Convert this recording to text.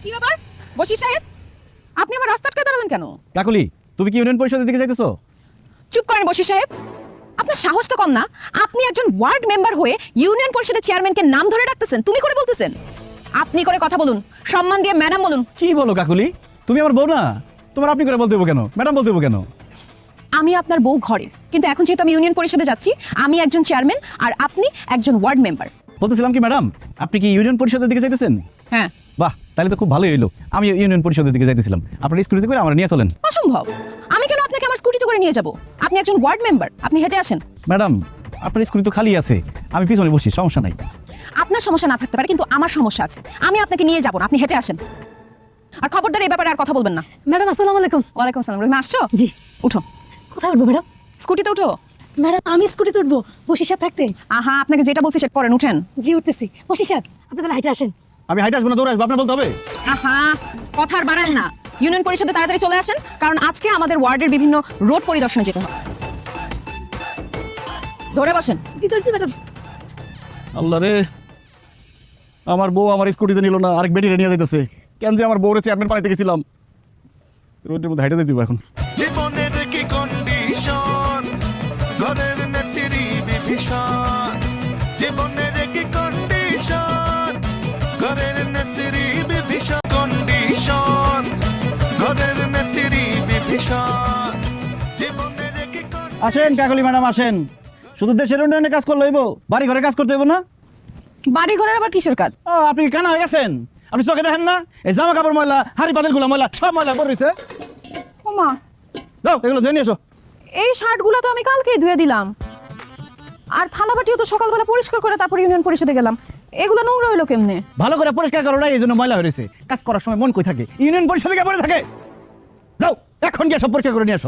কি ব্যাপার বশির সাহেব, আপনি আমার রাস্তা আটকে দাঁড়ালেন কেন? কাকুলি, তুমি কি ইউনিয়ন পরিষদের দিকে যাইতেছো? চুপ করেন বশির সাহেব, আপনার সাহস তো কম না। আপনি একজন ওয়ার্ড মেম্বার হয়ে ইউনিয়ন পরিষদের চেয়ারম্যানকে নাম ধরে ডাকতেছেন, তুমি করে বলতেছেন। আপনি করে কথা বলুন, সম্মান দিয়ে ম্যাডাম বলুন। কি বলো কাকুলি, তুমি আমার বউ না? তোমার আপনি করে বলতে দেবো কেন, ম্যাডাম বলতে দেবো কেন? আমি আপনার বউ ঘরে, কিন্তু এখন যেহেতু আমি ইউনিয়ন পরিষদে যাচ্ছি, আমি একজন চেয়ারম্যান আর আপনি একজন ওয়ার্ড মেম্বার। বলতেছিলাম কি ম্যাডাম, আপনি কি ইউনিয়ন পরিষদের দিকে যাইতেছেন? হ্যাঁ। বাহ, তাহলে তো খুব ভালোই হইলো। আমি ইউনিয়ন পরিষদের দিকে যাইতেছিলাম, আপনার স্কুটিতে করে আমার নিয়ে চলেন। অসম্ভব, আমি কেন আপনাকে আমার স্কুটিতে করে নিয়ে যাব? আপনি একজন ওয়ার্ড মেম্বার, আপনি হেঁটে আসেন। ম্যাডাম, আপনার স্কুটি তো খালি আছে, আমি পিছনে বসি, সমস্যা নাই। আপনার সমস্যা না থাকতে পারে, কিন্তু আমার সমস্যা আছে। আমি আপনাকে নিয়ে যাব না, আপনি হেঁটে আসেন। আর খবরদার এই ব্যাপারে আর কথা বলবেন না। ম্যাডাম আসসালামু আলাইকুম। ওয়ালাইকুম আসসালাম। রহিমা আসছো? জি। উঠো। কোথায় উঠবো ম্যাডাম? স্কুটিতে উঠো। ম্যাডাম আমি স্কুটিতে উঠবো, বসি সাহেব থাকতে? আহা, আপনাকে যেটা বলছি সেটা করেন, উঠেন। জি উঠতেছি। বসি সাহেব আপনি তাহলে হাইটে আসেন। আমি হাইটে আসবো না, দৌড়ে আসবো, আপনার বলতে হবে। আহা, কথা আর বাড়ান না। ইউনিয়ন পরিষদে তাড়াতাড়ি চলে আসেন, কারণ আজকে আমাদের ওয়ার্ডের বিভিন্ন রোড পরিদর্শনে যেতে হবে। ধরে বসেন। জি ধরছি ম্যাডাম। আল্লাহ রে, আমার বউ আমার স্কুটিতে নিল না, আরেক বেটি নিয়ে যাইতেছে। কেন যে আমার বউরে চেয়ারম্যান বানাইতে গেছিলাম, রোডের মধ্যে হাইটে দিতে এখন। জীবনের কি কন্ডিশন, ঘরের নেত্রী বিভীষণ। জীবনের কি কন্ডিশন, ঘরের নেত্রী বিভীষণ। কন্ডিশন, ঘরের নেত্রী বিভীষণ। জীবনের কি আসেন কাকলি ম্যাডাম, আসেন। শুধু দেশের উন্নয়নে কাজ করলে হইব, বাড়ি ঘরে কাজ করতে হইব না? বাড়ি ঘরের আবার কিসের কাজ? আপনি কি কানা হয়ে গেছেন? আপনি চোখে দেখেন না এই জামা কাপড় ময়লা, হাড়ি পাতিল গুলো ময়লা, সব ময়লা করে রয়েছে। ওমা, যাও এগুলো ধুয়ে নিয়ে এসো। এই শার্টগুলো তো আমি কালকেই ধুয়ে দিলাম, আর থালাবাটিও তো সকালবেলা পরিষ্কার করে তারপর ইউনিয়ন পরিষদে গেলাম। এগুলো নোংরা হইলো কেমনে? ভালো করে পরিষ্কার করো না, এই জন্য ময়লা হয়েছে। কাজ করার সময় মন কই থাকে? ইউনিয়ন পরিষদে গিয়ে পড়ে থাকে। যাও এখন গিয়ে সব পরিষ্কার করে নিয়ে আসো।